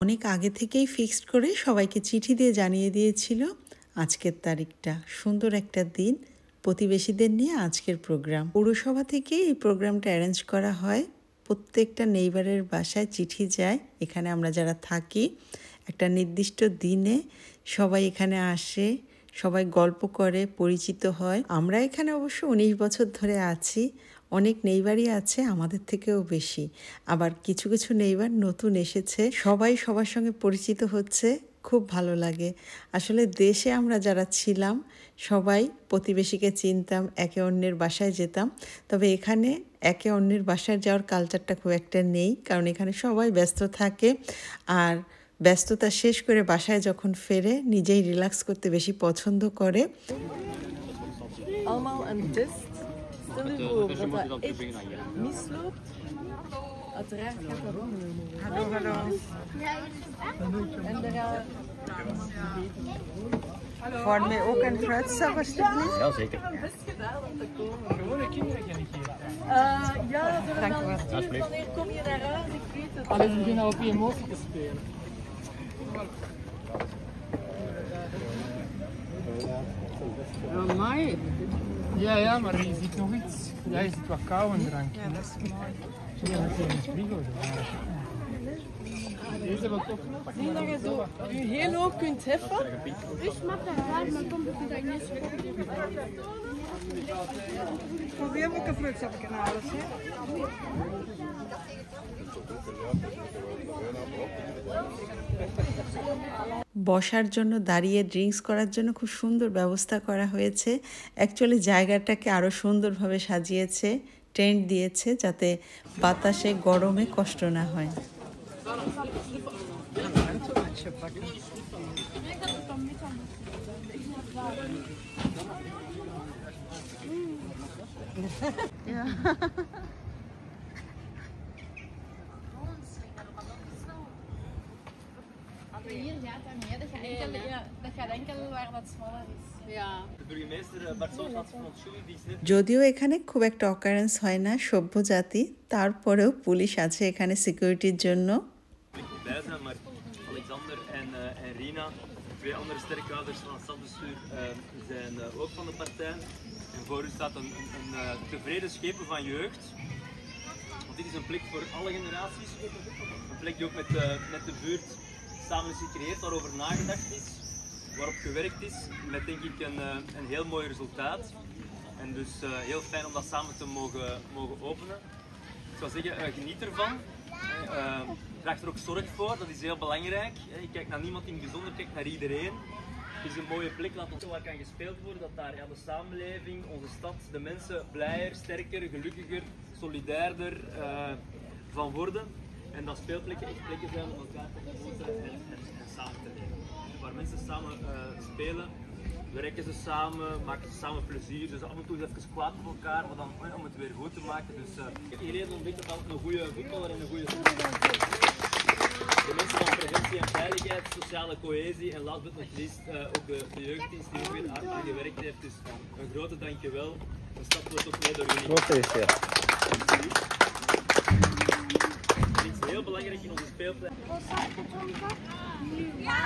অনেক আগে থেকেই ফিক্সড করে সবাইকে চিঠি দিয়ে জানিয়ে দিয়েছিল আজকের তারিখটা। সুন্দর একটা দিন, প্রতিবেশীদের নিয়ে আজকের প্রোগ্রাম। পৌরসভা থেকে এই প্রোগ্রামটা অ্যারেঞ্জ করা হয়। প্রত্যেকটা নেইবারের বাসায় চিঠি যায়। এখানে আমরা যারা থাকি একটা নির্দিষ্ট দিনে সবাই এখানে আসে, সবাই গল্প করে, পরিচিত হয়। আমরা এখানে অবশ্য 19 বছর ধরে আছি। অনেক নেইবারই আছে আমাদের থেকেও বেশি, আবার কিছু কিছু নেইবার নতুন এসেছে। সবাই সবার সঙ্গে পরিচিত হচ্ছে, খুব ভালো লাগে। আসলে দেশে আমরা যারা ছিলাম সবাই প্রতিবেশীকে চিনতাম, একে অন্যের বাসায় যেতাম। তবে এখানে একে অন্যের বাসায় যাওয়ার কালচারটা খুব একটা নেই, কারণ এখানে সবাই ব্যস্ত থাকে। আর ব্যস্ততা শেষ করে বাসায় যখন ফেরে নিজেই রিল্যাক্স করতে বেশি পছন্দ করে। Stel je voor dat dat echt misloopt. Uiteraard gaat dat ook niet. Hallo, hallo. En daar gaan Voor mij ook een fruitsap, alsjeblieft. Ja, zeker. best gedaan om te komen. Gewone kinderen gaan niet hier. Ja, ze hebben wel gestuurd. Wanneer kom je naar huis? Ik weet het. Alles beginnen op je emotie te spelen. Amai. Ja, maar je ziet nog iets. Ja, je ziet wat koude drank. Ja, dat is mooi. Ja, dat is een frigo. Deze wil toch nog. Zie dat je zo je heel hoog kunt heffen. Ik snap dat wel, maar kom dat ik niet zo. Probeer ook een vruchtsapje naar alles. বসার জন্য, দাঁড়িয়ে ড্রিঙ্কস করার জন্য খুব সুন্দর ব্যবস্থা করা হয়েছে। অ্যাকচুয়ালি জায়গাটাকে আরও সুন্দরভাবে সাজিয়েছে, টেন্ট দিয়েছে যাতে বাতাসে গরমে কষ্ট না হয়। Hier gaat dat niet, dat gaat enkel waar dat smaller is. Ja. De burgemeester Bart Soos had verontschuldigd die is net. যদিও এখানে খুব একটা অকারেন্স হয় না, সভ্য জাতি, তারপরেও পুলিশ আছে এখানে সিকিউরিটির জন্য। Bij zijn, maar Alexander en Rina, twee andere sterkhouders van het stadsbestuur, zijn ook van de partij. En voor u staat een tevreden schepen van jeugd. Want dit is een plek voor alle generaties. Een plek die ook met de buurt samen is gecreëerd, waarover nagedacht is, waarop gewerkt is, met denk ik een heel mooi resultaat. En dus heel fijn om dat samen te mogen openen. Ik zou zeggen, geniet ervan. Draag er ook zorg voor, dat is heel belangrijk. Je kijkt naar niemand in het bijzonder, je kijkt naar iedereen. Het is een mooie plek, laat ons waar kan gespeeld worden, dat daar de samenleving, onze stad, de mensen blijer, sterker, gelukkiger, solidairder van worden. En dat speelplekken echt plekken zijn om elkaar te ontmoeten en samen te leven. Waar mensen samen spelen, werken ze samen, maken ze samen plezier. Dus af en toe is het even kwaad op elkaar, maar dan om het weer goed te maken. Dus iedereen ontdekt dat altijd een goede voetballer en een goede voetballer. De mensen van preventie en veiligheid, sociale cohesie en last but not least ook de jeugddienst die ook weer hard aan gewerkt heeft. Dus een grote dankjewel. De stad wordt ook mee door jullie. Dit is heel belangrijk in onze speelplek. Ja.